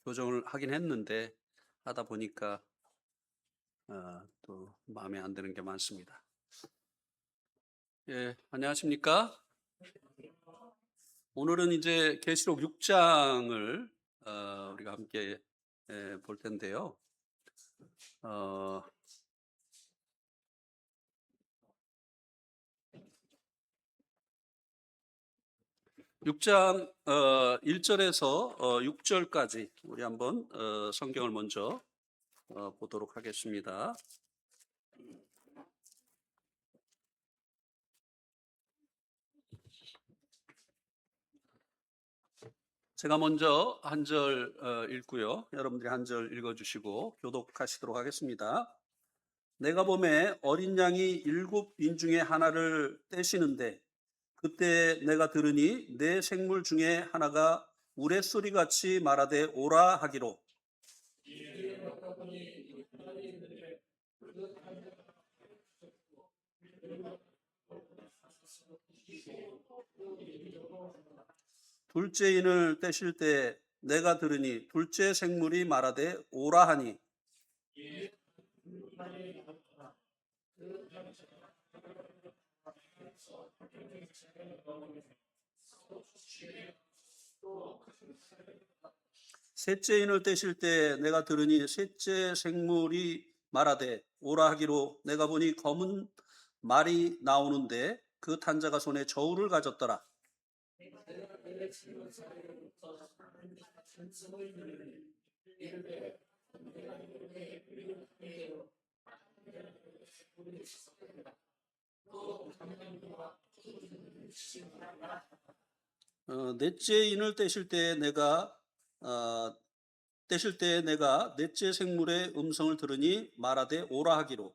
교정을 하긴 했는데 하다 보니까 또 마음에 안 드는 게 많습니다. 예, 안녕하십니까? 오늘은 이제 계시록 6장을 우리가 함께 볼 텐데요. 어, 6장 1절에서 6절까지 우리 한번 성경을 먼저 보도록 하겠습니다. 제가 먼저 한 절 읽고요. 여러분들이 한 절 읽어주시고 교독하시도록 하겠습니다. 내가 보매 어린 양이 7인 중에 하나를 떼시는데 그때 내가 들으니 내 생물 중에 하나가 우레소리같이 말하되 오라 하기로. 둘째 인을 떼실 때 내가 들으니 둘째 생물이 말하되 오라 하니. 셋째 인을 떼실 때 내가 들으니 셋째 생물이 말하되 오라 하기로. 내가 보니 검은 말이 나오는데 그 탄자가 손에 저울을 가졌더라. 넷째 인을 떼실 때 내가 넷째 생물의 음성을 들으니 말하되 오라 하기로.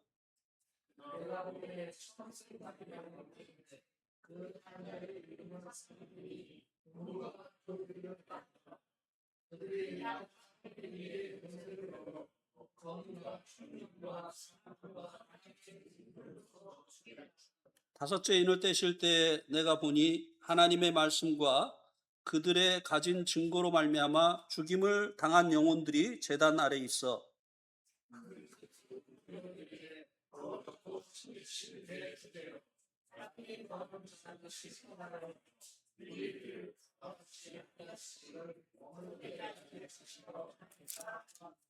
다섯째 인을 떼실 때 내가 보니 하나님의 말씀과 그들의 가진 증거로 말미암아 죽임을 당한 영혼들이 제단 아래 있어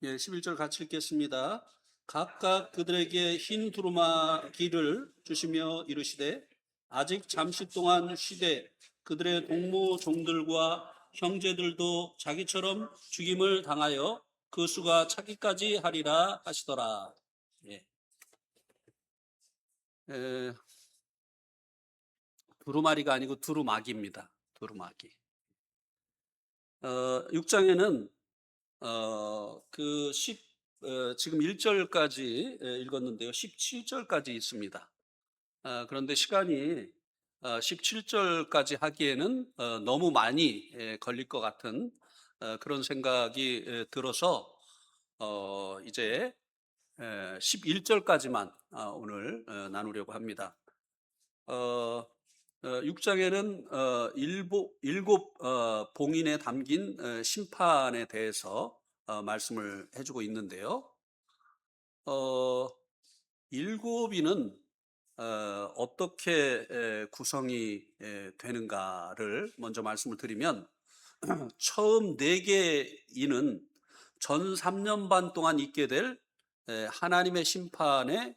예, 11절 같이 읽겠습니다. 각각 그들에게 흰 두루마기를 주시며 이르시되 아직 잠시 동안 쉬되 그들의 동무 종들과 형제들도 자기처럼 죽임을 당하여 그 수가 차기까지 하리라 하시더라. 예. 두루마리가 아니고 두루마기입니다. 두루마기. 6장에는 지금 1절까지 읽었는데요. 17절까지 있습니다. 그런데 시간이 17절까지 하기에는 너무 많이 걸릴 것 같은 그런 생각이 들어서 이제 11절까지만 오늘 나누려고 합니다. 6장에는 일곱 봉인에 담긴 심판에 대해서 말씀을 해주고 있는데요. 일곱인은 어떻게 구성이 되는가를 먼저 말씀을 드리면 처음 4개 인은 전 3년 반 동안 있게 될 하나님의 심판을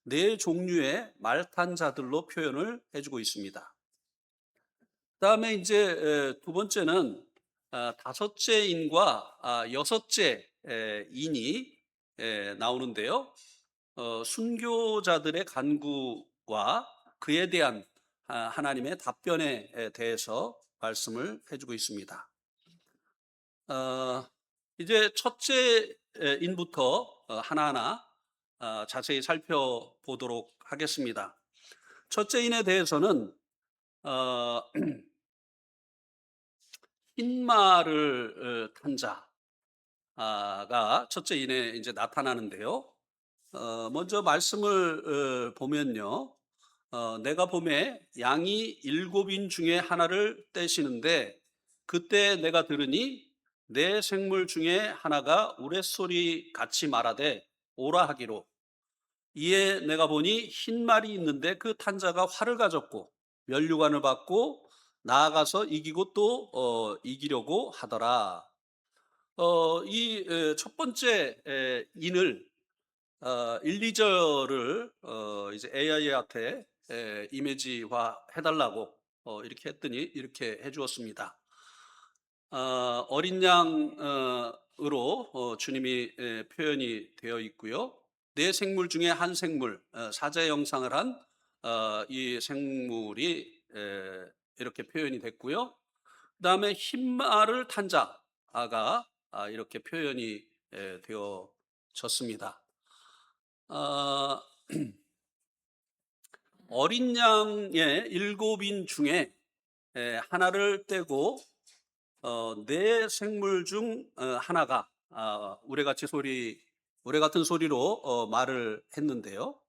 4 종류의 말탄 자들로 표현을 해주고 있습니다. 그다음에 이제 두 번째는 5째 인과 6째 인이 나오는데요. 순교자들의 간구와 그에 대한 하나님의 답변에 대해서 말씀을 해주고 있습니다. 이제 첫째 인부터 하나하나 자세히 살펴보도록 하겠습니다. 첫째 인에 대해서는 흰 말을 탄 자가 첫째 인에 이제 나타나는데요. 먼저 말씀을 보면요. 내가 보매 양이 7인 중에 하나를 떼시는데 그때 내가 들으니 내 생물 중에 하나가 우레소리 같이 말하되 오라 하기로. 이에 내가 보니 흰 말이 있는데 그 탄자가 활을 가졌고 면류관을 받고 나아가서 이기고 또 이기려고 하더라. 이 첫 번째 인을 1, 2절을 이제 AI한테 이미지화 해달라고 이렇게 했더니 이렇게 해주었습니다. 어린 양으로 주님이 표현이 되어 있고요. 네 생물 중에 한 생물, 사자 형상을 한 이 생물이 이렇게 표현이 됐고요. 그 다음에 흰말을 탄 자가 이렇게 표현이 되어졌습니다. 어린 양의 7인 중에 하나를 떼고 네 생물 중 하나가 우레 같은 소리로 말을 했는데요.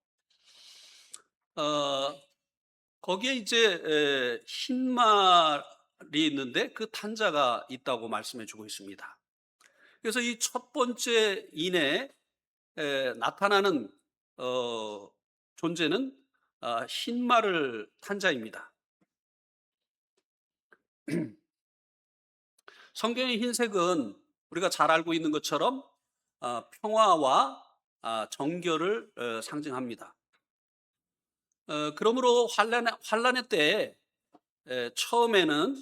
거기에 이제 흰 말이 있는데 그 탄자가 있다고 말씀해 주고 있습니다. 그래서 이 첫 번째 인에 나타나는 존재는 흰 말을 탄 자입니다. 성경의 흰색은 우리가 잘 알고 있는 것처럼 평화와 정결을 상징합니다. 그러므로 환란의 때에 처음에는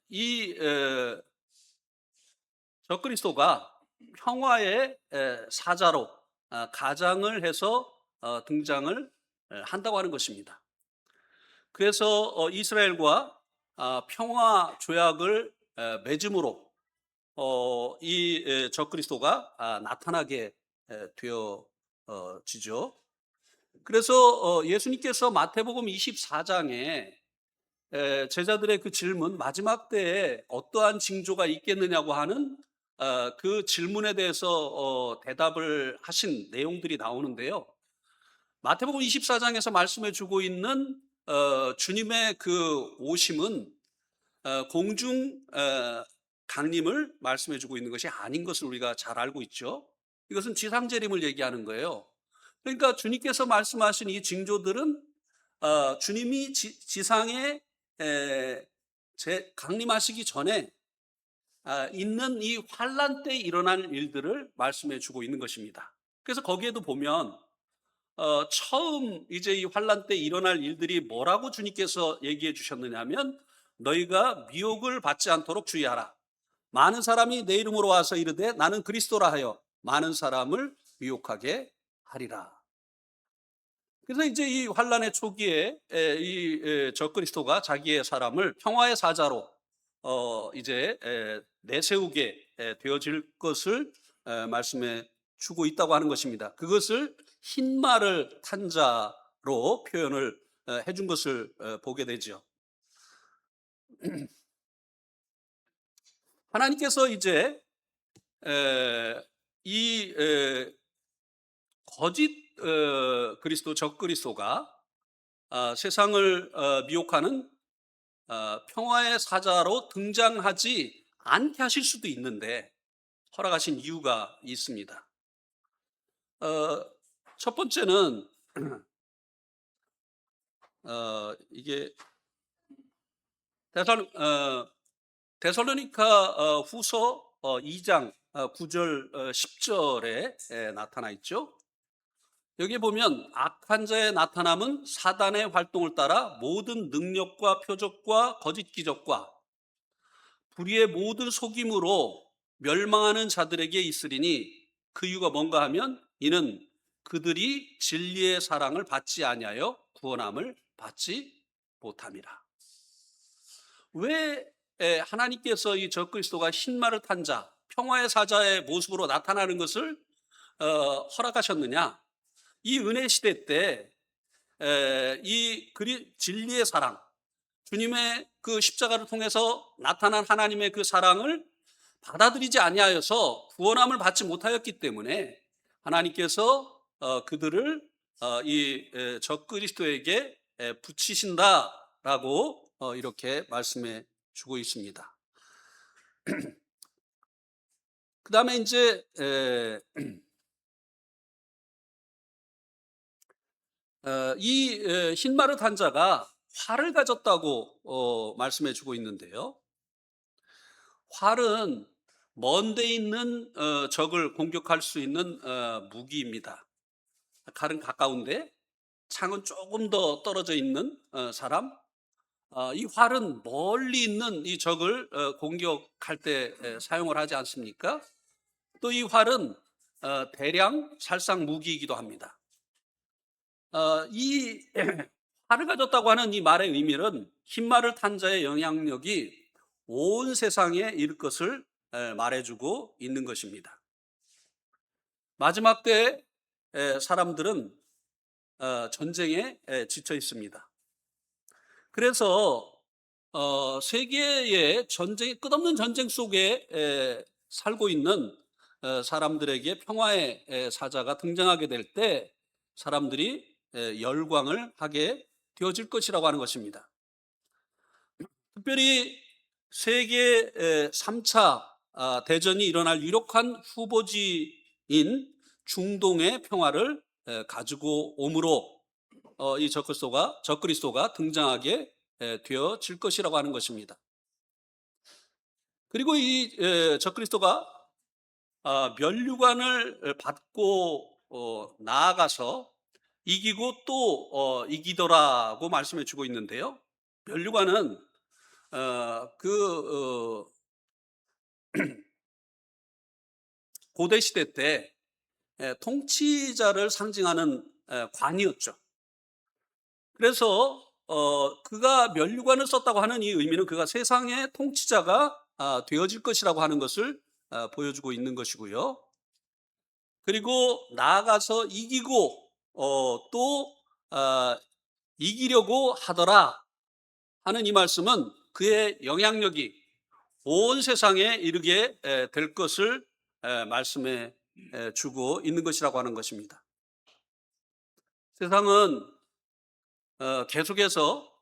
이 적그리스도가 평화의 사자로 가장을 해서 등장을 한다고 하는 것입니다. 그래서 이스라엘과 평화 조약을 맺음으로 이 적그리스도가 나타나게 되어지죠. 그래서 예수님께서 마태복음 24장에 제자들의 그 질문, 마지막 때에 어떠한 징조가 있겠느냐고 하는 그 질문에 대해서 대답을 하신 내용들이 나오는데요. 마태복음 24장에서 말씀해 주고 있는 주님의 그 오심은 공중 강림을 말씀해 주고 있는 것이 아닌 것을 우리가 잘 알고 있죠. 이것은 지상재림을 얘기하는 거예요. 그러니까 주님께서 말씀하신 이 징조들은 주님이 지상에 강림하시기 전에 있는 이 환란 때 일어날 일들을 말씀해 주고 있는 것입니다. 그래서 거기에도 보면 처음 이제 이 환란 때 일어날 일들이 뭐라고 주님께서 얘기해 주셨느냐면 너희가 미혹을 받지 않도록 주의하라. 많은 사람이 내 이름으로 와서 이르되 나는 그리스도라 하여 많은 사람을 미혹하게 하리라. 그래서 이제 이 환란의 초기에 이 적그리스도가 자기의 사람을 평화의 사자로 이제 내세우게 되어질 것을 말씀해 주고 있다고 하는 것입니다. 그것을 흰 말을 탄 자로 표현을 해준 것을 보게 되죠. 하나님께서 이제 이 거짓 그리스도 적그리스도가 세상을 미혹하는 평화의 사자로 등장하지 않게 하실 수도 있는데 허락하신 이유가 있습니다. 첫 번째는 이게 데살로니가 후서 2장 9절 10절에 나타나 있죠. 여기 보면 악한 자의 나타남은 사단의 활동을 따라 모든 능력과 표적과 거짓 기적과 불의의 모든 속임으로 멸망하는 자들에게 있으리니 그 이유가 뭔가 하면 이는 그들이 진리의 사랑을 받지 아니하여 구원함을 받지 못함이라. 왜 하나님께서 이 적그리스도가 흰말을 탄 자, 평화의 사자의 모습으로 나타나는 것을 허락하셨느냐? 이 은혜 시대 때 이 진리의 사랑, 주님의 그 십자가를 통해서 나타난 하나님의 그 사랑을 받아들이지 아니하여서 구원함을 받지 못하였기 때문에 하나님께서 그들을 이 적그리스도에게 붙이신다라고 이렇게 말씀해 주고 있습니다. 그 다음에 이제 이 흰마릇 환자가 활을 가졌다고 말씀해 주고 있는데요. 활은 먼 데 있는 적을 공격할 수 있는 무기입니다. 칼은 가까운데 창은 조금 더 떨어져 있는 사람, 이 활은 멀리 있는 이 적을 공격할 때 사용을 하지 않습니까? 또 이 활은 대량 살상 무기이기도 합니다. 이 활을 가졌다고 하는 이 말의 의미는 흰말을 탄 자의 영향력이 온 세상에 이를 것을 말해주고 있는 것입니다. 마지막 때 사람들은 전쟁에 지쳐 있습니다. 그래서 세계의 끝없는 전쟁 속에 살고 있는 사람들에게 평화의 사자가 등장하게 될 때 사람들이 열광을 하게 되어질 것이라고 하는 것입니다. 특별히 세계 3차 대전이 일어날 유력한 후보지인 중동의 평화를 가지고 오므로 이 적그리스도가 등장하게 되어질 것이라고 하는 것입니다. 그리고 이 적그리스도가 면류관을 받고 나아가서 이기고 또 이기더라고 말씀해 주고 있는데요. 면류관은 고대 시대 때 통치자를 상징하는 관이었죠. 그래서 그가 면류관을 썼다고 하는 이 의미는 그가 세상의 통치자가 되어질 것이라고 하는 것을 보여주고 있는 것이고요. 그리고 나아가서 이기고 또 이기려고 하더라 하는 이 말씀은 그의 영향력이 온 세상에 이르게 될 것을 말씀해 주고 있는 것이라고 하는 것입니다. 세상은 계속해서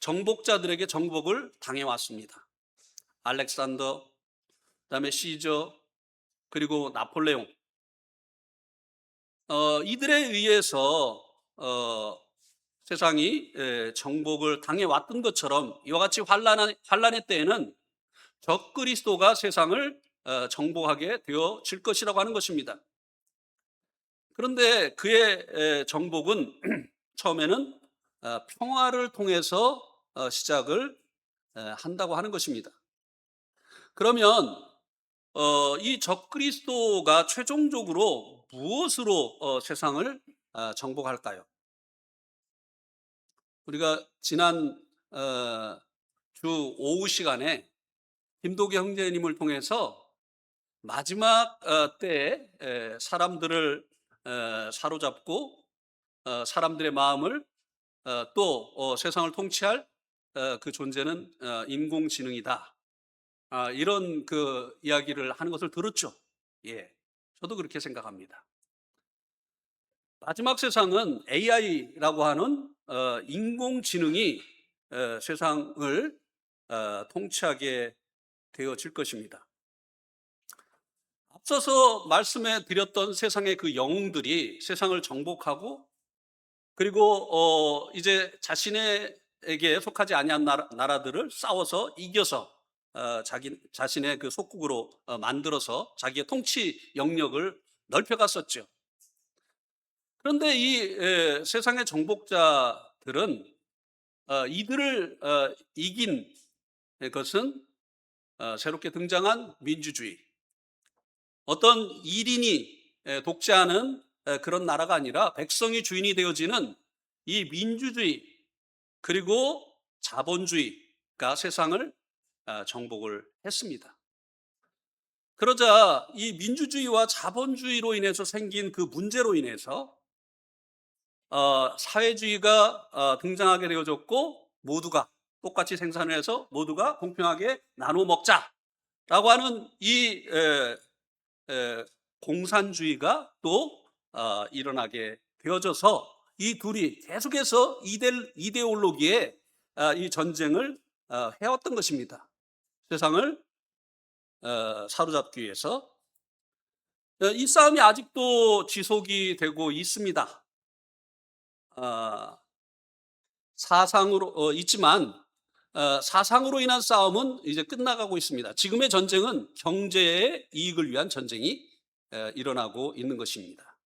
정복자들에게 정복을 당해왔습니다. 알렉산더, 그다음에 시저, 그리고 나폴레옹, 이들에 의해서 세상이 정복을 당해왔던 것처럼 이와 같이 환란의 때에는 적그리스도가 세상을 정복하게 되어질 것이라고 하는 것입니다. 그런데 그의 정복은 처음에는 평화를 통해서 시작을 한다고 하는 것입니다. 그러면 이 적그리스도가 최종적으로 무엇으로 세상을 정복할까요? 우리가 지난 주 오후 시간에 김도기 형제님을 통해서 마지막 때에 사람들을 사로잡고 사람들의 마음을 또 세상을 통치할 그 존재는 인공지능이다. 이런 그 이야기를 하는 것을 들었죠. 예, 저도 그렇게 생각합니다. 마지막 세상은 AI라고 하는 인공지능이 세상을 통치하게 되어질 것입니다. 앞서서 말씀해 드렸던 세상의 그 영웅들이 세상을 정복하고 그리고 이제 자신에게 속하지 아니한 나라들을 싸워서 이겨서 자신의 그 속국으로 만들어서 자기의 통치 영역을 넓혀갔었죠. 그런데 이 세상의 정복자들은 이들을 이긴 것은 새롭게 등장한 민주주의, 어떤 일인이 독재하는 그런 나라가 아니라 백성이 주인이 되어지는 이 민주주의 그리고 자본주의가 세상을 정복을 했습니다. 그러자 이 민주주의와 자본주의로 인해서 생긴 그 문제로 인해서 사회주의가 등장하게 되어졌고 모두가 똑같이 생산을 해서 모두가 공평하게 나눠 먹자라고 하는 이 공산주의가 또 일어나게 되어져서 이 둘이 계속해서 이데올로기에 이 전쟁을 해왔던 것입니다. 세상을 사로잡기 위해서. 이 싸움이 아직도 지속이 되고 있습니다. 사상으로 있지만 사상으로 인한 싸움은 이제 끝나가고 있습니다. 지금의 전쟁은 경제의 이익을 위한 전쟁이 일어나고 있는 것입니다.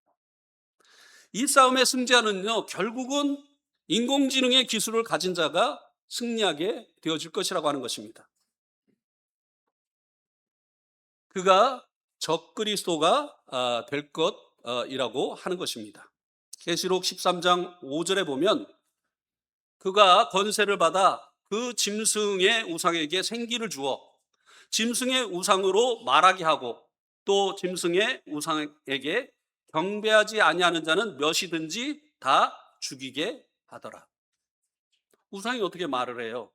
이 싸움의 승자는요, 결국은 인공지능의 기술을 가진 자가 승리하게 되어질 것이라고 하는 것입니다. 그가 적그리스도가 될 것이라고 하는 것입니다. 계시록 13장 5절에 보면 그가 권세를 받아 그 짐승의 우상에게 생기를 주어 짐승의 우상으로 말하게 하고 또 짐승의 우상에게 경배하지 아니하는 자는 몇이든지 다 죽이게 하더라. 우상이 어떻게 말을 해요?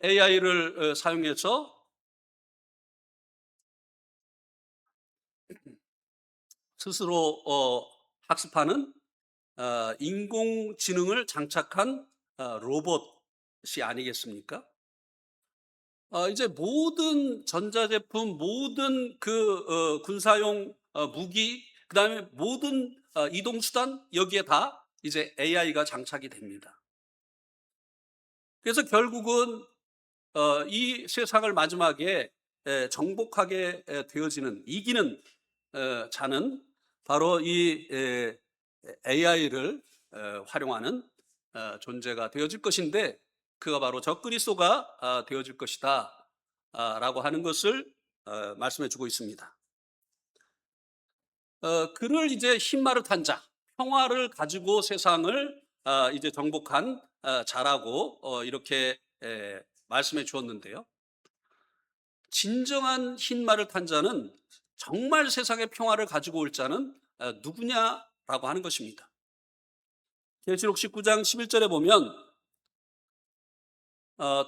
AI를 사용해서 스스로 학습하는 인공지능을 장착한 로봇이 아니겠습니까? 이제 모든 전자제품, 모든 그 군사용 무기, 그다음에 모든 이동수단, 여기에 다 이제 AI가 장착이 됩니다. 그래서 결국은 이 세상을 마지막에 정복하게 되어지는, 이기는 자는 바로 이 AI를 활용하는 존재가 되어질 것인데, 그가 바로 적그리스도가 되어질 것이다 라고 하는 것을 말씀해 주고 있습니다. 그를 이제 흰마릇한 자, 평화를 가지고 세상을 이제 정복한 자라고 이렇게 말씀해 주었는데요. 진정한 흰마릇한 자는, 정말 세상의 평화를 가지고 올 자는 누구냐라고 하는 것입니다. 계시록 19장 11절에 보면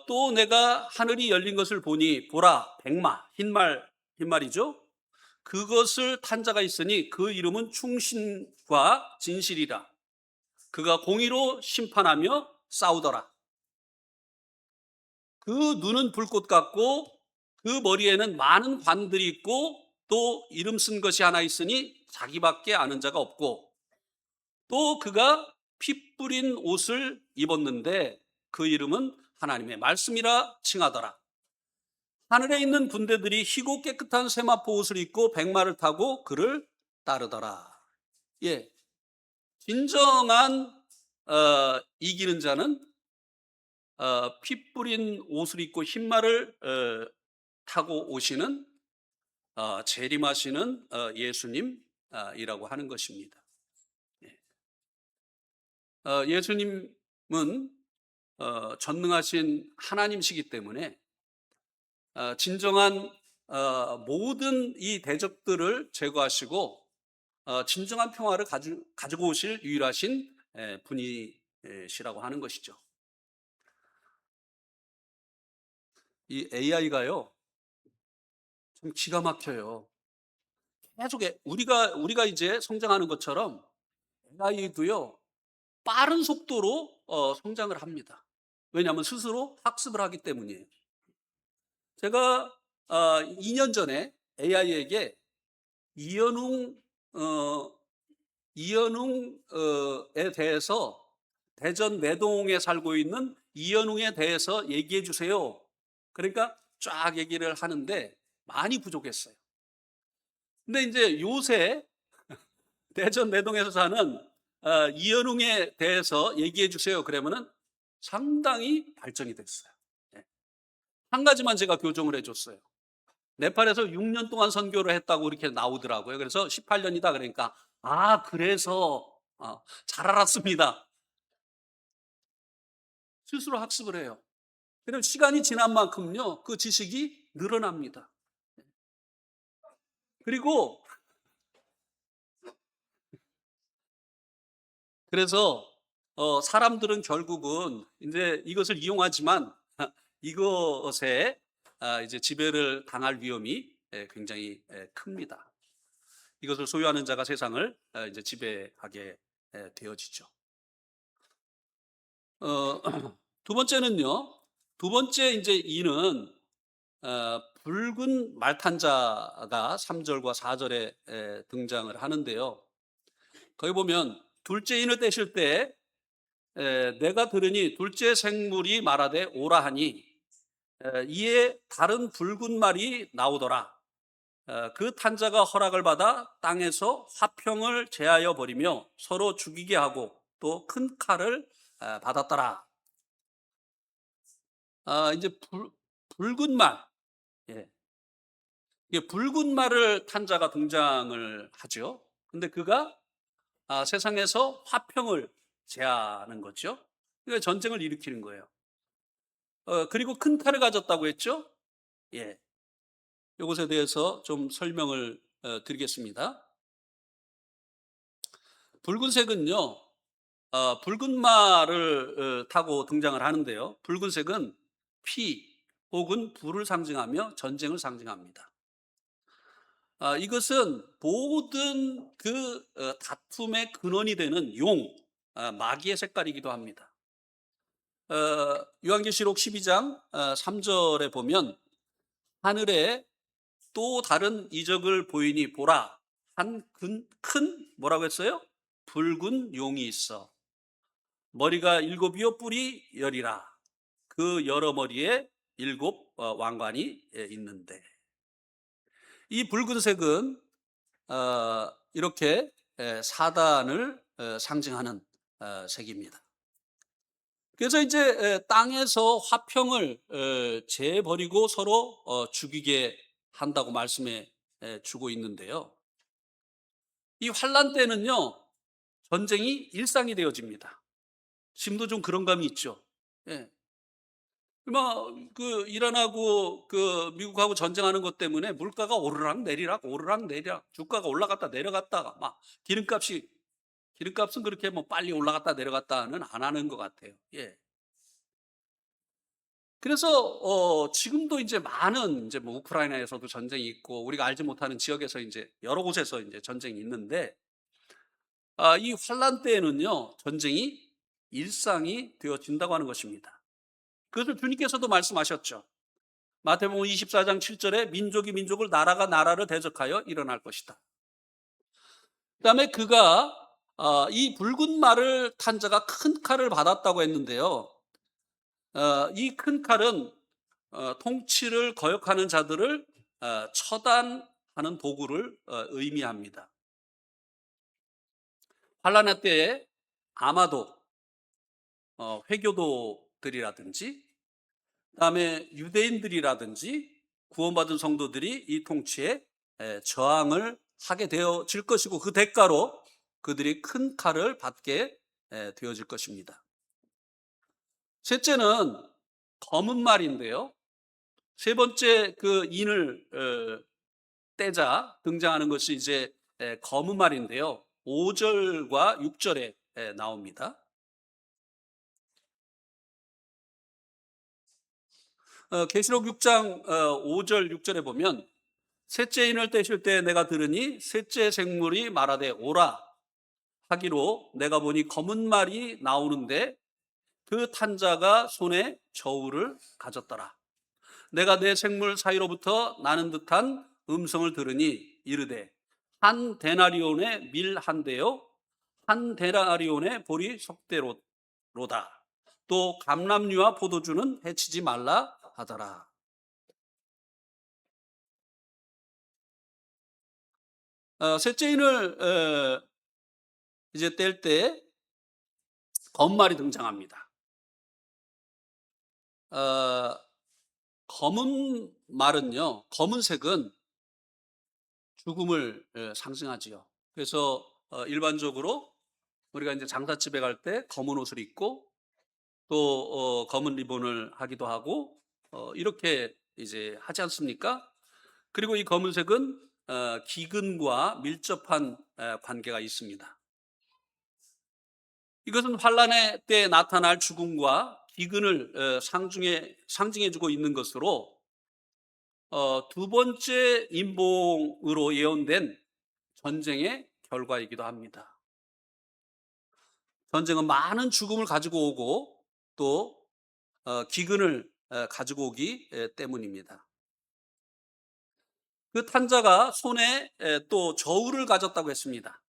또 내가 하늘이 열린 것을 보니 보라 백마, 흰말이죠. 그것을 탄 자가 있으니 그 이름은 충신과 진실이라. 그가 공의로 심판하며 싸우더라. 그 눈은 불꽃 같고 그 머리에는 많은 관들이 있고 또 이름 쓴 것이 하나 있으니 자기밖에 아는 자가 없고, 또 그가 피 뿌린 옷을 입었는데 그 이름은 하나님의 말씀이라 칭하더라. 하늘에 있는 군대들이 희고 깨끗한 세마포 옷을 입고 백마를 타고 그를 따르더라. 예, 진정한 이기는 자는 피 뿌린 옷을 입고 흰말을 타고 오시는 재림하시는 예수님이라고 하는 것입니다. 예수님은 전능하신 하나님이시기 때문에 진정한 모든 이 대적들을 제거하시고 진정한 평화를 가지고 오실 유일하신 분이시라고 하는 것이죠. 이 AI가요, 좀 기가 막혀요. 계속 우리가 이제 성장하는 것처럼 AI도요, 빠른 속도로 성장을 합니다. 왜냐하면 스스로 학습을 하기 때문이에요. 제가 2년 전에 AI에게 이현웅에 대해서, 대전 내동에 살고 있는 이현웅에 대해서 얘기해 주세요. 그러니까 쫙 얘기를 하는데 많이 부족했어요. 근데 이제 요새 대전 내동에서 사는 이현웅에 대해서 얘기해 주세요. 그러면은 상당히 발전이 됐어요. 한 가지만 제가 교정을 해줬어요. 네팔에서 6년 동안 선교를 했다고 이렇게 나오더라고요. 그래서 18년이다 그러니까 그래서 잘 알았습니다. 스스로 학습을 해요. 그럼 시간이 지난 만큼요, 그 지식이 늘어납니다. 그리고 그래서 사람들은 결국은 이제 이것을 이용하지만 이것에 이제 지배를 당할 위험이 굉장히 큽니다. 이것을 소유하는 자가 세상을 이제 지배하게 되어지죠. 두 번째는요. 두 번째 이제 이는 붉은 말탄자가 3 절과 4 절에 등장을 하는데요. 거기 보면 둘째 인을 떼실 때 내가 들으니 둘째 생물이 말하되 오라 하니 이에 다른 붉은 말이 나오더라. 그 탄자가 허락을 받아 땅에서 화평을 제하여 버리며 서로 죽이게 하고 또 큰 칼을 받았더라. 이제 붉은 말, 예. 이게 붉은 말을 탄자가 등장을 하죠. 근데 그가 세상에서 화평을 제하는 거죠. 그러니까 전쟁을 일으키는 거예요. 그리고 큰 칼을 가졌다고 했죠. 예. 이것에 대해서 좀 설명을 드리겠습니다. 붉은색은요, 붉은 말을 타고 등장을 하는데요. 붉은색은 피 혹은 불을 상징하며 전쟁을 상징합니다. 이것은 모든 그 다툼의 근원이 되는 마귀의 색깔이기도 합니다. 요한계시록 12장 3절에 보면 하늘에 또 다른 이적을 보이니 보라 한 큰 뭐라고 했어요? 붉은 용이 있어 머리가 7이요 뿔이 10이라 그 여러 머리에 7 왕관이 있는데 이 붉은색은 이렇게 사단을 상징하는 색입니다. 그래서 이제 땅에서 화평을 재버리고 서로 죽이게 한다고 말씀해 주고 있는데요. 이 환란 때는요 전쟁이 일상이 되어집니다. 지금도 좀 그런 감이 있죠. 예. 그 이란하고 그 미국하고 전쟁하는 것 때문에 물가가 오르락 내리락 오르락 내리락 주가가 올라갔다 내려갔다가 막 기름값은 그렇게 뭐 빨리 올라갔다 내려갔다는 안 하는 것 같아요. 예. 그래서 지금도 이제 많은 이제 뭐 우크라이나에서도 전쟁이 있고 우리가 알지 못하는 지역에서 이제 여러 곳에서 이제 전쟁이 있는데 이 환란 때에는요 전쟁이 일상이 되어진다고 하는 것입니다. 그것을 주님께서도 말씀하셨죠. 마태복음 24장 7절에 민족이 민족을 나라가 나라를 대적하여 일어날 것이다. 그다음에 그가 이 붉은 말을 탄 자가 큰 칼을 받았다고 했는데요. 이 큰 칼은 통치를 거역하는 자들을 처단하는 도구를 의미합니다. 환란의 때에 아마도 회교도들이라든지 그다음에 유대인들이라든지 구원받은 성도들이 이 통치에 저항을 하게 되어질 것이고 그 대가로 그들이 큰 칼을 받게 되어질 것입니다. 셋째는 검은 말인데요. 세 번째 그 인을 떼자 등장하는 것이 이제 검은 말인데요. 5절과 6절에 나옵니다. 계시록 6장 5절 6절에 보면 셋째 인을 떼실 때 내가 들으니 셋째 생물이 말하되 오라 하기로 내가 보니 검은 말이 나오는데 그 탄 자가 손에 저울을 가졌더라. 내가 내 생물 사이로부터 나는 듯한 음성을 들으니 이르되 한 데나리온의 밀 한 대요 한 데나리온의 보리 석대로다. 또 감람류와 포도주는 해치지 말라 하더라. 셋째 인을 이제 뗄 때 검은 말이 등장합니다. 어, 검은 말은요, 검은색은 죽음을 상징하지요. 그래서 일반적으로 우리가 이제 장사집에 갈 때 검은 옷을 입고 또 검은 리본을 하기도 하고 이렇게 이제 하지 않습니까? 그리고 이 검은색은 기근과 밀접한 관계가 있습니다. 이것은 환란의 때 나타날 죽음과 기근을 상징해주고 있는 것으로 두 번째 인봉으로 예언된 전쟁의 결과이기도 합니다. 전쟁은 많은 죽음을 가지고 오고 또 기근을 가지고 오기 때문입니다. 그 탄자가 손에 또 저울을 가졌다고 했습니다.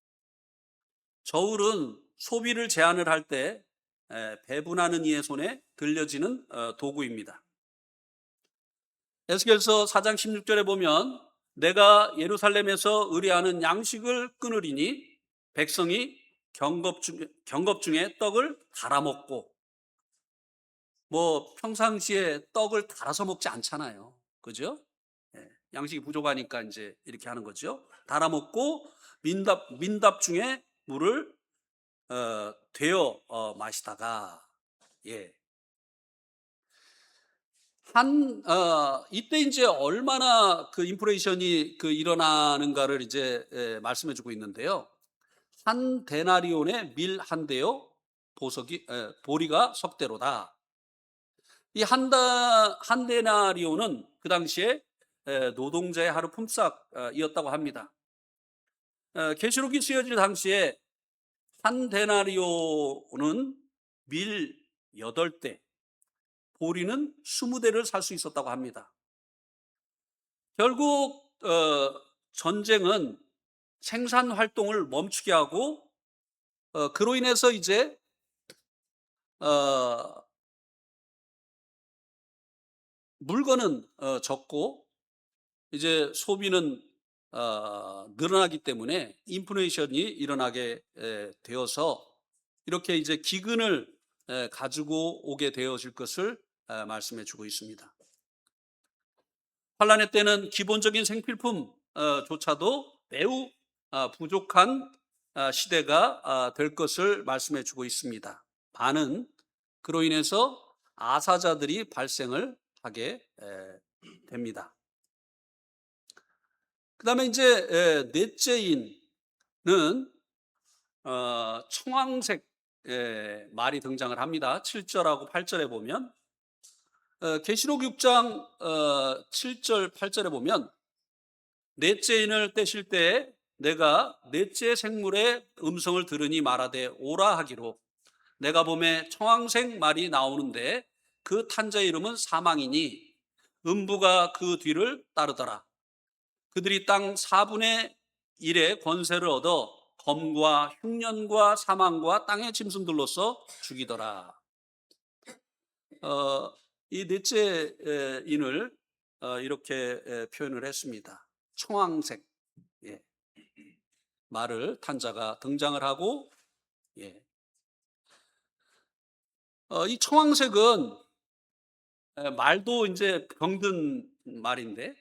저울은 소비를 제한을 할 때 배분하는 이의 손에 들려지는 도구입니다. 에스겔서 4장 16절에 보면 내가 예루살렘에서 의뢰하는 양식을 끊으리니 백성이 경겁 중에 떡을 갈아 먹고, 뭐 평상시에 떡을 달아서 먹지 않잖아요. 그죠? 양식이 부족하니까 이제 이렇게 하는 거죠. 달아 먹고 민답 중에 물을 되어 마시다가, 예. 이때 이제 얼마나 그 인플레이션이 일어나는가를 이제 말씀해 주고 있는데요. 한 데나리온에 밀 한 대요, 보리가 석대로다. 이 한 데나리온은 그 당시에 노동자의 하루 품삯이었다고 합니다. 계시록이 쓰여질 당시에 한 데나리온은 밀 8대, 보리는 20대를 살 수 있었다고 합니다. 결국 전쟁은 생산 활동을 멈추게 하고, 그로 인해서 이제 물건은 적고 이제 소비는 늘어나기 때문에 인플레이션이 일어나게 되어서 이렇게 이제 기근을 가지고 오게 되어질 것을 말씀해 주고 있습니다. 환란의 때는 기본적인 생필품 조차도 매우 부족한 시대가 될 것을 말씀해 주고 있습니다. 반은 그로 인해서 아사자들이 발생을 하게 됩니다. 그 다음에 이제 넷째 인은 청황색 말이 등장을 합니다. 7절하고 8절에 보면, 계시록 6장 7절 8절에 보면 넷째 인을 떼실 때 내가 넷째 생물의 음성을 들으니 말하되 오라 하기로, 내가 보매 청황색 말이 나오는데 그 탄자의 이름은 사망이니 음부가 그 뒤를 따르더라. 그들이 땅 4분의 1의 권세를 얻어 검과 흉년과 사망과 땅의 짐승들로서 죽이더라. 이 넷째 인을 이렇게 표현을 했습니다. 청황색 말을 탄자가 등장을 하고, 이 청황색은 말도 이제 병든 말인데,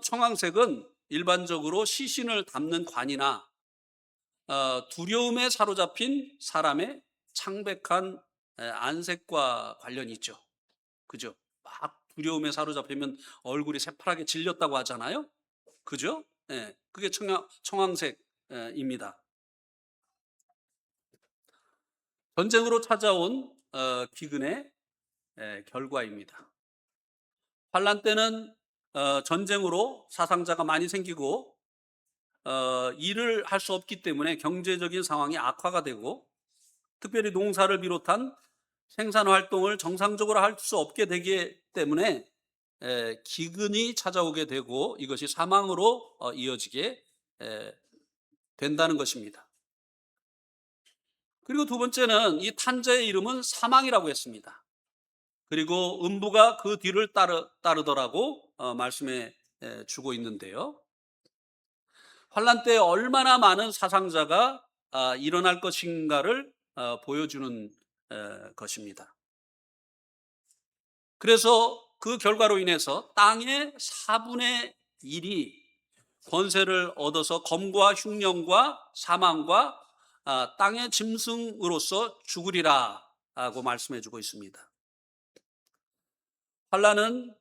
청황색은 일반적으로 시신을 담는 관이나 두려움에 사로잡힌 사람의 창백한 안색과 관련이 있죠. 그죠? 막 두려움에 사로잡히면 얼굴이 새파랗게 질렸다고 하잖아요. 그죠? 그게 청황색입니다. 전쟁으로 찾아온 기근의 결과입니다. 환란 때는 전쟁으로 사상자가 많이 생기고 일을 할 수 없기 때문에 경제적인 상황이 악화가 되고, 특별히 농사를 비롯한 생산 활동을 정상적으로 할 수 없게 되기 때문에 기근이 찾아오게 되고 이것이 사망으로 이어지게 된다는 것입니다. 그리고 두 번째는 이 탄자의 이름은 사망이라고 했습니다. 그리고 음부가 그 뒤를 따르더라고 말씀해 주고 있는데요. 환란 때 얼마나 많은 사상자가 일어날 것인가를 보여주는 것입니다. 그래서 그 결과로 인해서 땅의 4분의 1이 권세를 얻어서 검과 흉년과 사망과 땅의 짐승으로서 죽으리라 고 말씀해 주고 있습니다. 환란은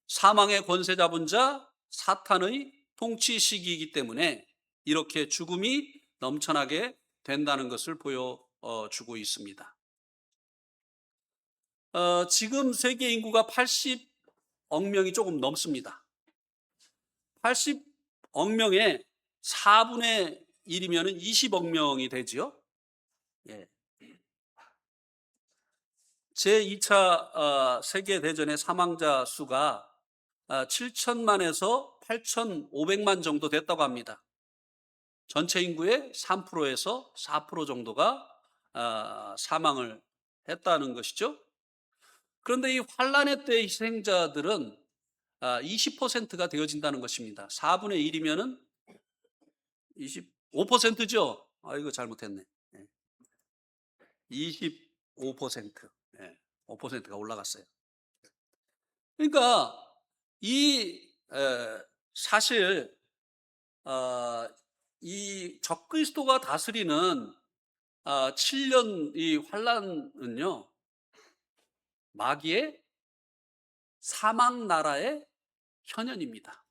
사망의 권세 잡은 자 사탄의 통치 시기이기 때문에 이렇게 죽음이 넘쳐나게 된다는 것을 보여주고 있습니다. 지금 세계 인구가 80억 명이 조금 넘습니다. 80억 명의 4분의 1이면 20억 명이 되죠. 제2차 세계대전의 사망자 수가 7천만에서 8,500만 정도 됐다고 합니다. 전체 인구의 3%에서 4% 정도가 사망을 했다는 것이죠. 그런데 이 환란의 때 희생자들은 20%가 되어진다는 것입니다. 4분의 1이면은 25%죠. 이거 잘못했네. 25%. 5%가 올라갔어요. 그러니까 사실 이 적그리스도가 다스리는 7년 이 환란은요, 마귀의 사막 나라의 현현입니다.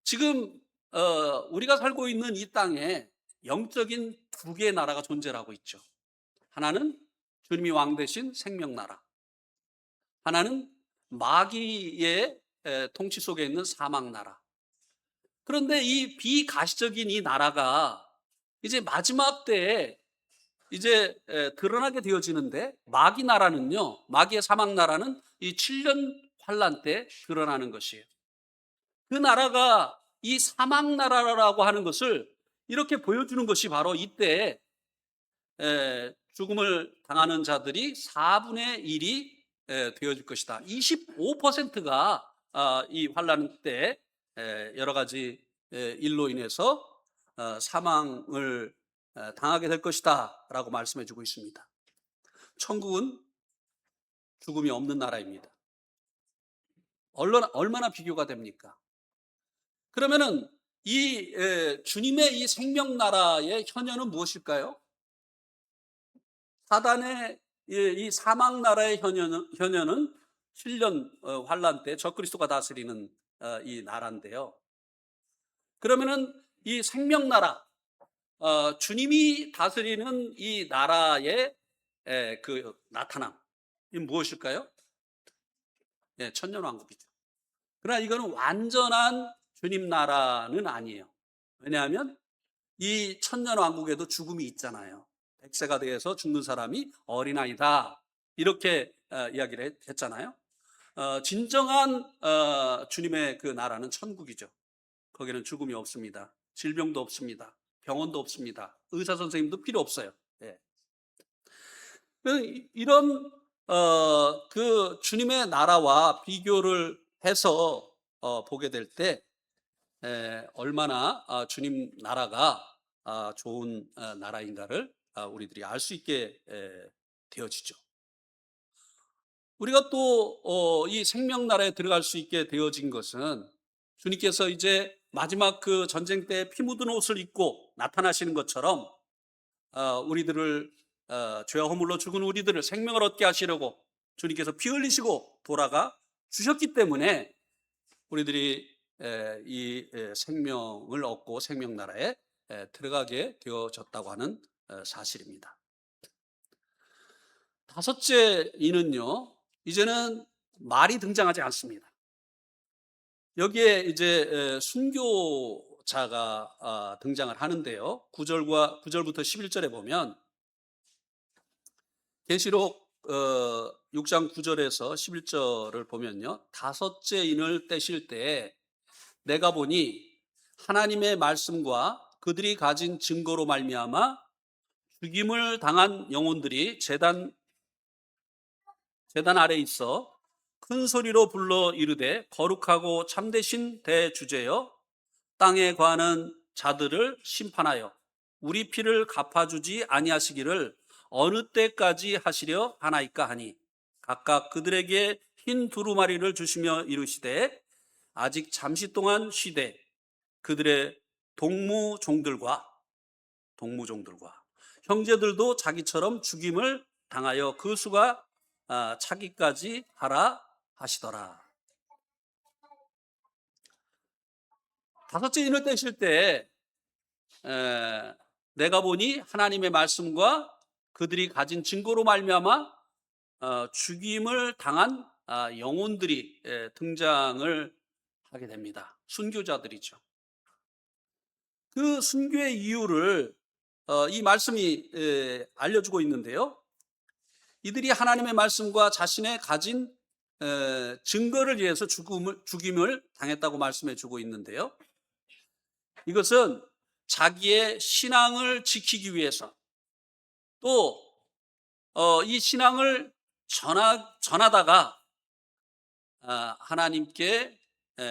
지금 우리가 살고 있는 이 땅에 영적인 두 개의 나라가 존재하고 있죠. 하나는 주님이 왕 되신 생명나라, 하나는 마귀의 통치 속에 있는 사막나라. 그런데 이 비가시적인 이 나라가 이제 마지막 때에 이제 드러나게 되어지는데, 마귀 나라는요, 마귀의 사막나라는 이 7년 환란 때 드러나는 것이에요. 그 나라가 이 사막나라라고 하는 것을 이렇게 보여주는 것이 바로 이때 죽음을 당하는 자들이 4분의 1이 되어질 것이다. 25%가 이 환란 때 여러 가지 일로 인해서 사망을 당하게 될 것이다 라고 말씀해 주고 있습니다. 천국은 죽음이 없는 나라입니다. 얼마나 비교가 됩니까? 그러면은 이 주님의 이 생명나라의 현현은 무엇일까요? 사단의 이 사막나라의 현현은 7년 환란 때 적그리스도가 다스리는 이 나라인데요. 그러면은 이 생명나라, 주님이 다스리는 이 나라의 그 나타남, 이 무엇일까요? 천년왕국이죠. 그러나 이거는 완전한 주님 나라는 아니에요. 왜냐하면 이 천년왕국에도 죽음이 있잖아요. 백세가 되어서 죽는 사람이 어린아이다, 이렇게 이야기를 했잖아요. 진정한 주님의 그 나라는 천국이죠. 거기는 죽음이 없습니다. 질병도 없습니다. 병원도 없습니다. 의사 선생님도 필요 없어요. 이런 그 주님의 나라와 비교를 해서 보게 될 때 얼마나 주님 나라가 좋은 나라인가를 우리들이 알 수 있게 되어지죠. 우리가 또 이 생명나라에 들어갈 수 있게 되어진 것은 주님께서 이제 마지막 그 전쟁 때 피 묻은 옷을 입고 나타나시는 것처럼 우리들을 죄와 허물로 죽은 우리들을 생명을 얻게 하시려고 주님께서 피 흘리시고 돌아가 주셨기 때문에 우리들이 이 생명을 얻고 생명나라에 들어가게 되어졌다고 하는 사실입니다. 다섯째 이는요, 이제는 말이 등장하지 않습니다. 여기에 이제 순교자가 등장을 하는데요. 9절부터 11절에 보면 계시록 6장 9절에서 11절을 보면요, 다섯째 인을 떼실 때 내가 보니 하나님의 말씀과 그들이 가진 증거로 말미암아 죽임을 당한 영혼들이 제단 아래 있어 큰 소리로 불러 이르되, 거룩하고 참되신 대주제여, 땅에 거하는 자들을 심판하여 우리 피를 갚아주지 아니하시기를 어느 때까지 하시려 하나이까 하니, 각각 그들에게 흰 두루마리를 주시며 이르시되, 아직 잠시 동안 쉬되 그들의 동무종들과 형제들도 자기처럼 죽임을 당하여 그 수가 차기까지 하라 하시더라. 다섯째 인을 떼실 때 내가 보니 하나님의 말씀과 그들이 가진 증거로 말미암아 죽임을 당한 영혼들이 등장을 하게 됩니다. 순교자들이죠. 그 순교의 이유를 이 말씀이 알려주고 있는데요. 이들이 하나님의 말씀과 자신의 가진 증거를 위해서 죽임을 당했다고 말씀해 주고 있는데요. 이것은 자기의 신앙을 지키기 위해서 또 이 신앙을 전하다가 하나님께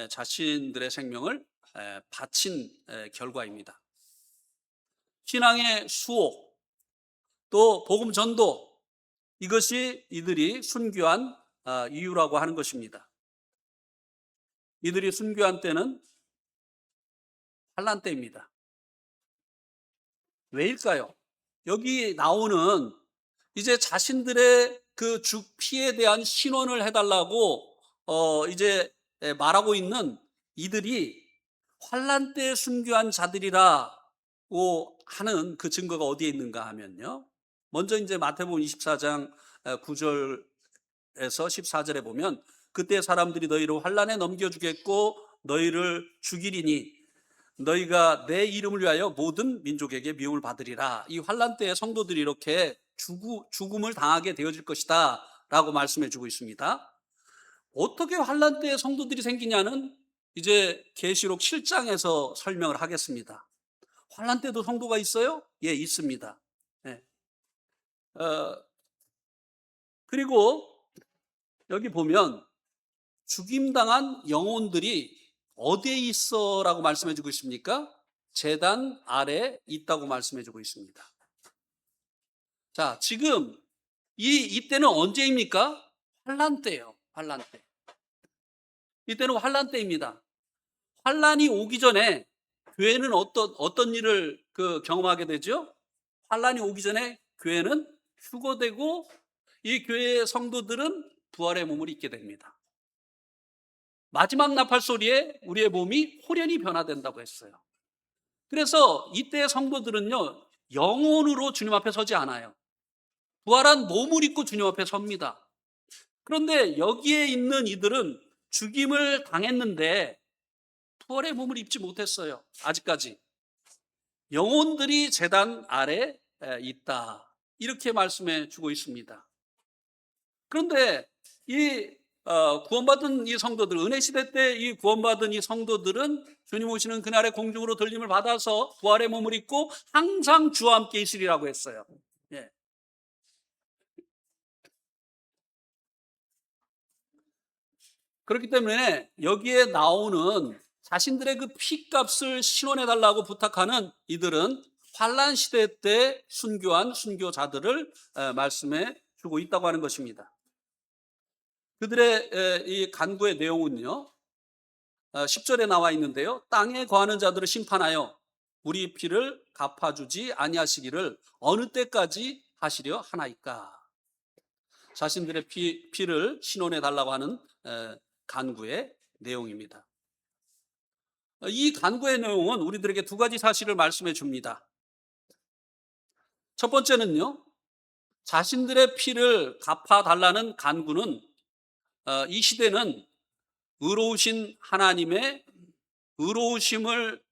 자신들의 생명을 바친 결과입니다. 신앙의 수호 또 복음 전도, 이것이 이들이 순교한 이유라고 하는 것입니다. 이들이 순교한 때는 환난 때입니다. 왜일까요? 여기 나오는 이제 자신들의 그 죽피에 대한 신원을 해달라고 이제 말하고 있는 이들이 환난 때 순교한 자들이라고 하는 그 증거가 어디에 있는가 하면요. 먼저 이제 마태복음 24장 9절에서 14절에 보면 그때 사람들이 너희를 환난에 넘겨주겠고 너희를 죽이리니 너희가 내 이름을 위하여 모든 민족에게 미움을 받으리라. 이 환난 때에 성도들이 이렇게 죽음을 당하게 되어질 것이다 라고 말씀해 주고 있습니다. 어떻게 환난 때에 성도들이 생기냐는 이제 계시록 7장에서 설명을 하겠습니다. 환난 때도 성도가 있어요? 예, 있습니다. 네. 그리고 여기 보면 죽임당한 영혼들이 어디에 있어라고 말씀해 주고 있습니까? 제단 아래 있다고 말씀해 주고 있습니다. 자, 지금 이때는 언제입니까? 환난 때예요. 환난 때. 이때는 환난 때입니다. 환난이 오기 전에 교회는 어떤 일을 경험하게 되죠? 환난이 오기 전에 교회는 휴거되고 이 교회의 성도들은 부활의 몸을 입게 됩니다. 마지막 나팔 소리에 우리의 몸이 홀연히 변화된다고 했어요. 그래서 이때의 성도들은요, 영혼으로 주님 앞에 서지 않아요. 부활한 몸을 입고 주님 앞에 섭니다. 그런데 여기에 있는 이들은 죽임을 당했는데 부활의 몸을 입지 못했어요. 아직까지. 영혼들이 제단 아래 있다. 이렇게 말씀해 주고 있습니다. 그런데 이 구원받은 이 성도들, 은혜 시대 때 이 구원받은 이 성도들은 주님 오시는 그날의 공중으로 들림을 받아서 부활의 몸을 입고 항상 주와 함께 있으리라고 했어요. 예. 그렇기 때문에 여기에 나오는 자신들의 그 피값을 신원해 달라고 부탁하는 이들은 환난 시대 때 순교한 순교자들을 말씀해 주고 있다고 하는 것입니다. 그들의 이 간구의 내용은요, 10절에 나와 있는데요. 땅에 거하는 자들을 심판하여 우리 피를 갚아주지 아니하시기를 어느 때까지 하시려 하나이까. 자신들의 피를 신원해 달라고 하는 간구의 내용입니다. 이 간구의 내용은 우리들에게 두 가지 사실을 말씀해 줍니다. 첫 번째는요, 자신들의 피를 갚아달라는 간구는 이 시대는 의로우신 하나님의 의로우심을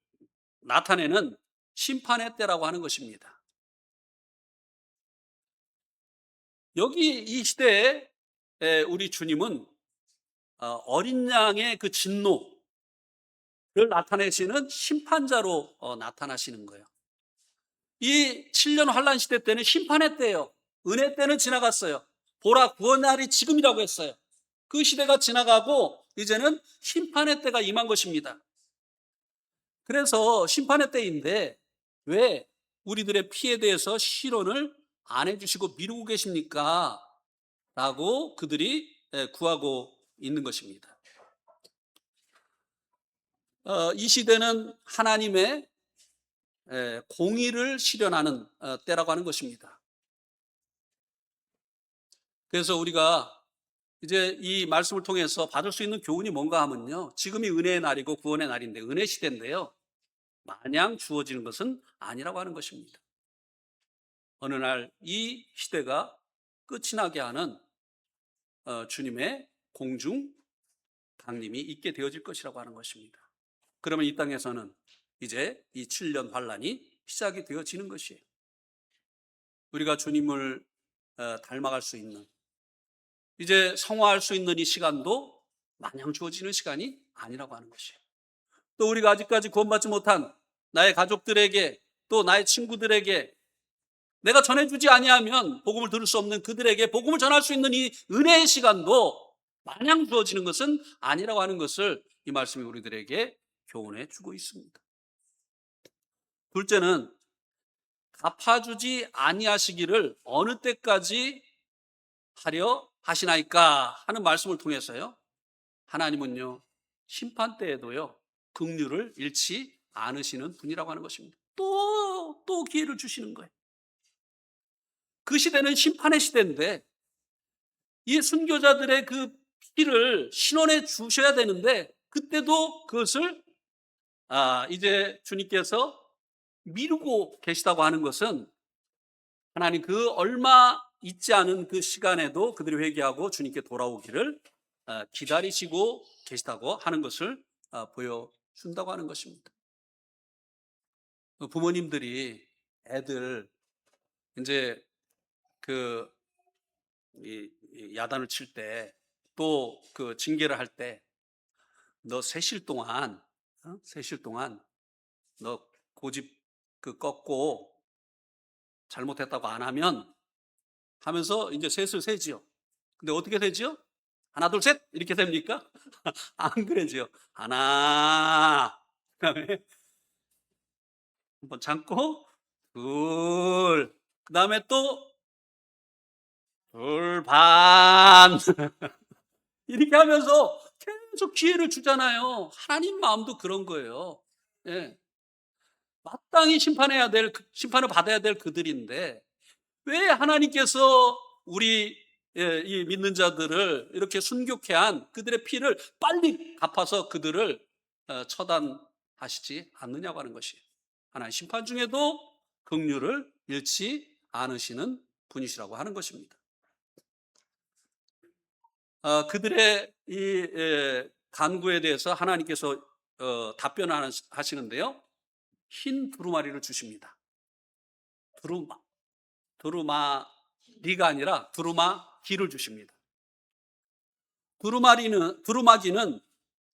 나타내는 심판의 때라고 하는 것입니다. 여기 이 시대에 우리 주님은 어린 양의 그 진노를 나타내시는 심판자로 나타나시는 거예요. 이 7년 환란 시대 때는 심판의 때예요. 은혜 때는 지나갔어요. 보라 구원의 날이 지금이라고 했어요. 그 시대가 지나가고 이제는 심판의 때가 임한 것입니다. 그래서 심판의 때인데 왜 우리들의 피에 대해서 실언을 안 해주시고 미루고 계십니까? 라고 그들이 구하고 있는 것입니다. 이 시대는 하나님의 공의를 실현하는 때라고 하는 것입니다. 그래서 우리가 이제 이 말씀을 통해서 받을 수 있는 교훈이 뭔가 하면요, 지금이 은혜의 날이고 구원의 날인데 은혜 시대인데요, 마냥 주어지는 것은 아니라고 하는 것입니다. 어느 날 이 시대가 끝이 나게 하는 주님의 공중 강림이 있게 되어질 것이라고 하는 것입니다. 그러면 이 땅에서는 이제 이 7년 환란이 시작이 되어지는 것이에요. 우리가 주님을 닮아갈 수 있는, 이제 성화할 수 있는 이 시간도 마냥 주어지는 시간이 아니라고 하는 것이에요. 또 우리가 아직까지 구원받지 못한 나의 가족들에게, 또 나의 친구들에게, 내가 전해주지 아니하면 복음을 들을 수 없는 그들에게 복음을 전할 수 있는 이 은혜의 시간도 마냥 주어지는 것은 아니라고 하는 것을 이 말씀이 우리들에게 교훈해 주고 있습니다. 둘째는 갚아주지 아니하시기를 어느 때까지 하려 하시나이까 하는 말씀을 통해서요, 하나님은요 심판 때에도요 긍휼을 잃지 않으시는 분이라고 하는 것입니다. 또 기회를 주시는 거예요. 그 시대는 심판의 시대인데 이 순교자들의 그 피를 신원해 주셔야 되는데 그때도 그것을 이제 주님께서 미루고 계시다고 하는 것은, 하나님 그 얼마 있지 않은 그 시간에도 그들이 회개하고 주님께 돌아오기를 기다리시고 계시다고 하는 것을 보여준다고 하는 것입니다. 부모님들이 애들 이제 그 야단을 칠 때, 또 그 징계를 할 때, 너 세실 동안 너 고집 꺾고 잘못했다고 안 하면 하면서 이제 셋을 세지요. 근데 어떻게 되지요? 하나 둘 셋 이렇게 됩니까? 안 그러지요. 하나, 그다음에 한번 참고 둘, 그다음에 또 둘 반 이렇게 하면서 계속 기회를 주잖아요. 하나님 마음도 그런 거예요. 예. 마땅히 심판을 받아야 될 그들인데 왜 하나님께서 우리 이 믿는 자들을 이렇게 순교케 한 그들의 피를 빨리 갚아서 그들을 처단하시지 않느냐고 하는 것이에요. 하나님 심판 중에도 긍휼을 잃지 않으시는 분이시라고 하는 것입니다. 그들의 이 간구에 대해서 하나님께서 답변하시는데요, 흰 두루마리를 주십니다. 두루마리가 아니라 두루마기를 주십니다. 두루마기는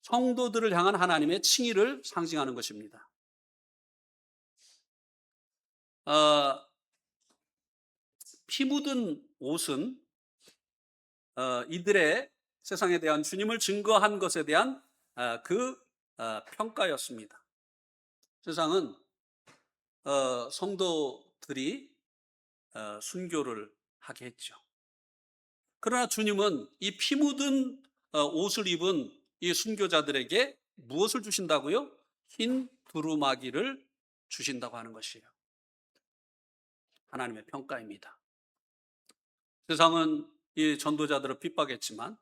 성도들을 향한 하나님의 칭의를 상징하는 것입니다. 피 묻은 옷은 이들의 세상에 대한 주님을 증거한 것에 대한 평가였습니다. 세상은 성도들이 순교를 하게 했죠. 그러나 주님은 이 피 묻은 옷을 입은 이 순교자들에게 무엇을 주신다고요? 흰 두루마기를 주신다고 하는 것이에요. 하나님의 평가입니다. 세상은 이 전도자들을 핍박했지만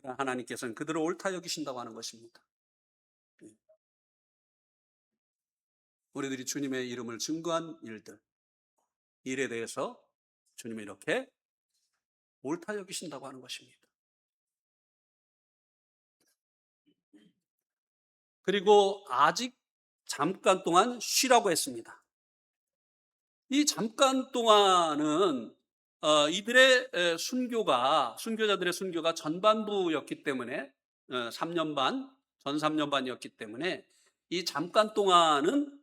하나님께서는 그들을 옳다 여기신다고 하는 것입니다. 우리들이 주님의 이름을 증거한 일에 대해서 주님이 이렇게 옳다 여기신다고 하는 것입니다. 그리고 아직 잠깐 동안 쉬라고 했습니다. 이 잠깐 동안은 이들의 순교자들의 순교가 전반부였기 때문에 3년 반, 전 3년 반이었기 때문에 이 잠깐 동안은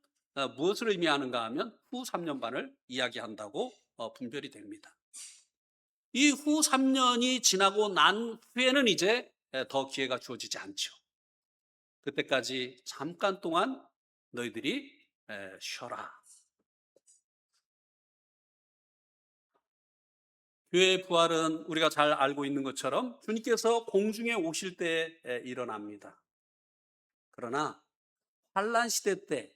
무엇을 의미하는가 하면 후 3년 반을 이야기한다고 분별이 됩니다. 이 후 3년이 지나고 난 후에는 이제 더 기회가 주어지지 않죠. 그때까지 잠깐 동안 너희들이 쉬어라. 교회의 부활은 우리가 잘 알고 있는 것처럼 주님께서 공중에 오실 때 일어납니다. 그러나 환난 시대 때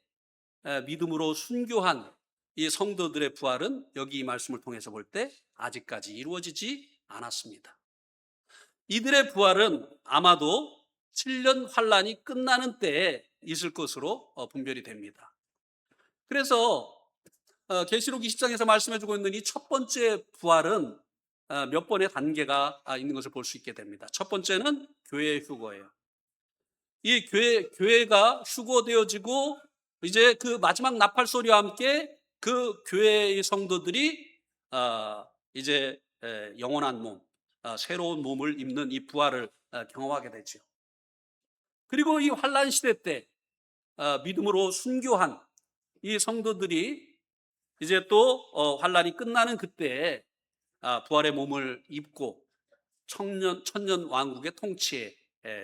믿음으로 순교한 이 성도들의 부활은 여기 이 말씀을 통해서 볼 때 아직까지 이루어지지 않았습니다. 이들의 부활은 아마도 7년 환난이 끝나는 때에 있을 것으로 분별이 됩니다. 그래서 계시록 20장에서 말씀해주고 있는 이 첫 번째 부활은 몇 번의 단계가 있는 것을 볼 수 있게 됩니다. 첫 번째는 교회의 휴거예요. 이 교회가 휴거되어지고 이제 그 마지막 나팔 소리와 함께 그 교회의 성도들이 이제 영원한 몸, 새로운 몸을 입는 이 부활을 경험하게 되죠. 그리고 이 환란 시대 때 믿음으로 순교한 이 성도들이 이제 또 환란이 끝나는 그때 부활의 몸을 입고 천년 왕국의 통치에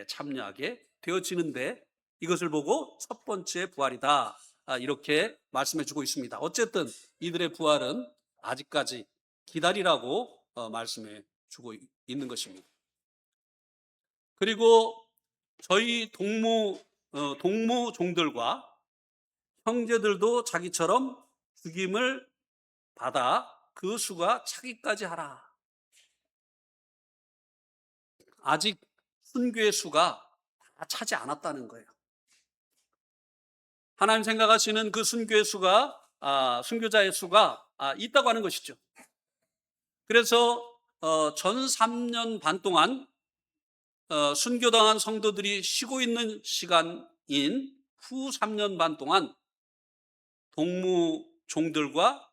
참여하게 되어지는데, 이것을 보고 첫 번째 부활이다, 이렇게 말씀해 주고 있습니다. 어쨌든 이들의 부활은 아직까지 기다리라고 말씀해 주고 있는 것입니다. 그리고 저희 동무종들과 형제들도 자기처럼 죽임을 받아 그 수가 차기까지 하라. 아직 순교의 수가 다 차지 않았다는 거예요. 하나님 생각하시는 그 순교의 수가, 순교자의 수가 있다고 하는 것이죠. 그래서 전 3년 반 동안 순교당한 성도들이 쉬고 있는 시간인 후 3년 반 동안 동무종들과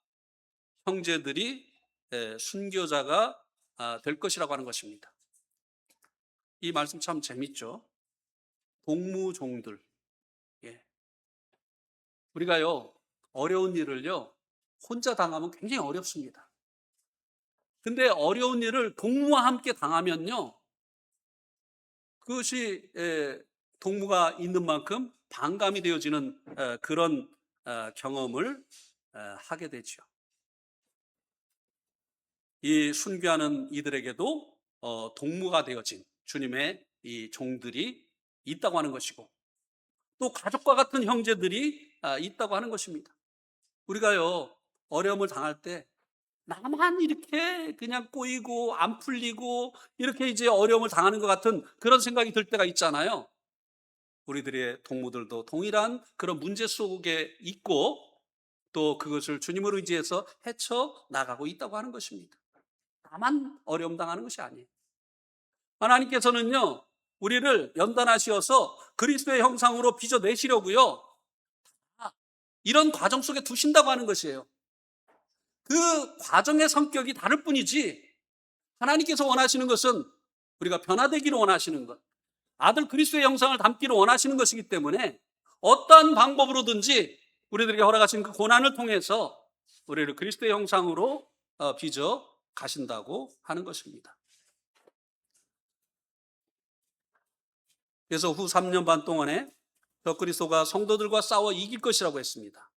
형제들이 순교자가 될 것이라고 하는 것입니다. 이 말씀 참 재밌죠. 동무종들. 예. 우리가요, 어려운 일을요, 혼자 당하면 굉장히 어렵습니다. 근데 어려운 일을 동무와 함께 당하면요, 그것이 동무가 있는 만큼 반감이 되어지는 그런 경험을 하게 되죠. 이 순교하는 이들에게도 동무가 되어진 주님의 이 종들이 있다고 하는 것이고, 또 가족과 같은 형제들이 있다고 하는 것입니다. 우리가요, 어려움을 당할 때 나만 이렇게 그냥 꼬이고 안 풀리고 이렇게 이제 어려움을 당하는 것 같은 그런 생각이 들 때가 있잖아요. 우리들의 동무들도 동일한 그런 문제 속에 있고, 또 그것을 주님을 의지해서 헤쳐 나가고 있다고 하는 것입니다. 나만 어려움 당하는 것이 아니에요. 하나님께서는요, 우리를 연단하시어서 그리스도의 형상으로 빚어내시려고요, 이런 과정 속에 두신다고 하는 것이에요. 그 과정의 성격이 다를 뿐이지, 하나님께서 원하시는 것은 우리가 변화되기를 원하시는 것, 아들 그리스도의 형상을 담기를 원하시는 것이기 때문에 어떠한 방법으로든지 우리들에게 허락하신 그 고난을 통해서 우리를 그리스도의 형상으로 빚어 가신다고 하는 것입니다. 그래서 후 3년 반 동안에 적그리스도가 성도들과 싸워 이길 것이라고 했습니다.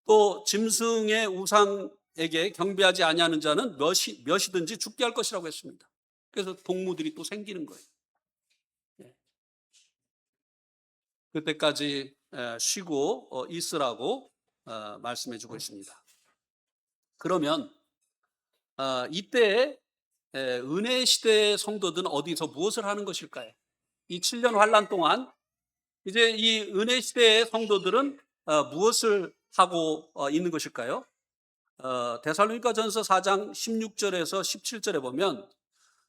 또 짐승의 우상에게 경배하지 아니하는 자는 몇이든지 죽게 할 것이라고 했습니다. 그래서 동무들이 또 생기는 거예요. 그때까지 쉬고 있으라고 말씀해 주고 있습니다. 그러면 이때 은혜 시대의 성도들은 어디서 무엇을 하는 것일까요? 이 7년 환란 동안 이제 이 은혜 시대의 성도들은 무엇을 하고 있는 것일까요? 데살로니가전서 4장 16절에서 17절에 보면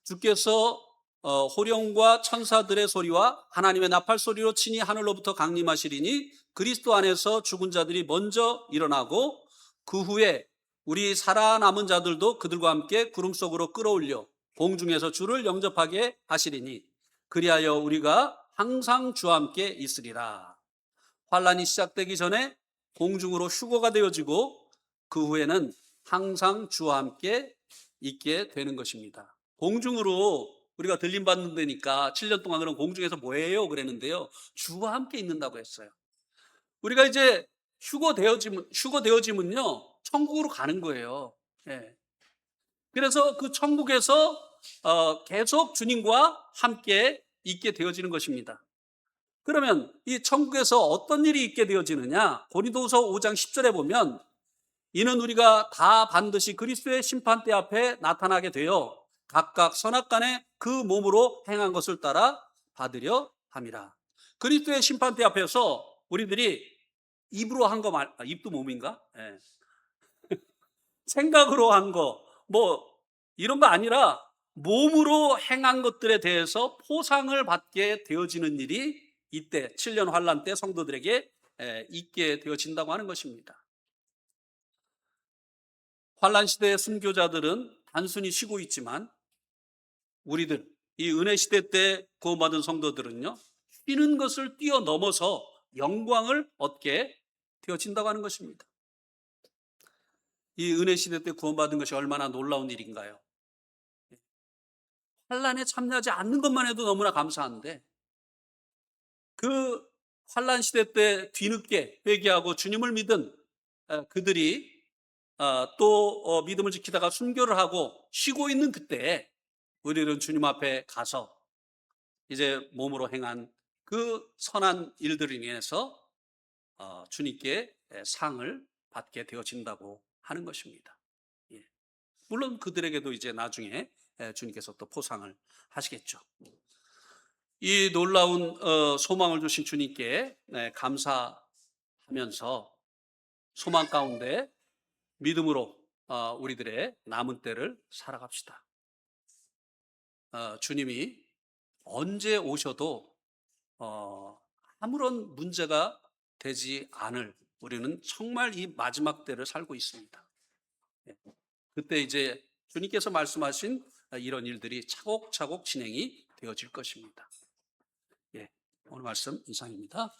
주께서 호령과 천사들의 소리와 하나님의 나팔 소리로 친히 하늘로부터 강림하시리니 그리스도 안에서 죽은 자들이 먼저 일어나고 그 후에 우리 살아남은 자들도 그들과 함께 구름 속으로 끌어올려 공중에서 주를 영접하게 하시리니 그리하여 우리가 항상 주와 함께 있으리라. 환란이 시작되기 전에 공중으로 휴거가 되어지고 그 후에는 항상 주와 함께 있게 되는 것입니다. 공중으로 우리가 들림받는 데니까 7년 동안 그럼 공중에서 뭐해요? 그랬는데요, 주와 함께 있는다고 했어요. 우리가 이제 휴거되어지면요, 천국으로 가는 거예요. 예. 그래서 그 천국에서 계속 주님과 함께 있게 되어지는 것입니다. 그러면 이 천국에서 어떤 일이 있게 되어지느냐? 고린도후서 5장 10절에 보면 이는 우리가 다 반드시 그리스도의 심판대 앞에 나타나게 되어 각각 선악간에 그 몸으로 행한 것을 따라 받으려 함이라. 그리스도의 심판대 앞에서 우리들이 입으로 한 거 입도 몸인가? 네. 생각으로 한 거, 이런 거 아니라 몸으로 행한 것들에 대해서 포상을 받게 되어지는 일이 이때 7년 환란 때 성도들에게 있게 되어진다고 하는 것입니다. 환란 시대의 순교자들은 단순히 쉬고 있지만 우리들, 이 은혜 시대 때 구원받은 성도들은요, 쉬는 것을 뛰어넘어서 영광을 얻게 되어진다고 하는 것입니다. 이 은혜 시대 때 구원받은 것이 얼마나 놀라운 일인가요? 환란에 참여하지 않는 것만 해도 너무나 감사한데, 그 환란 시대 때 뒤늦게 회개하고 주님을 믿은 그들이 또 믿음을 지키다가 순교를 하고 쉬고 있는 그때 우리는 주님 앞에 가서 이제 몸으로 행한 그 선한 일들을 인해서 주님께 상을 받게 되어진다고 하는 것입니다. 예. 물론 그들에게도 이제 나중에 주님께서 또 포상을 하시겠죠. 이 놀라운 소망을 주신 주님께 감사하면서 소망 가운데 믿음으로 우리들의 남은 때를 살아갑시다. 주님이 언제 오셔도 아무런 문제가 되지 않을, 우리는 정말 이 마지막 때를 살고 있습니다. 그때 이제 주님께서 말씀하신 이런 일들이 차곡차곡 진행이 되어질 것입니다. 예, 오늘 말씀 이상입니다.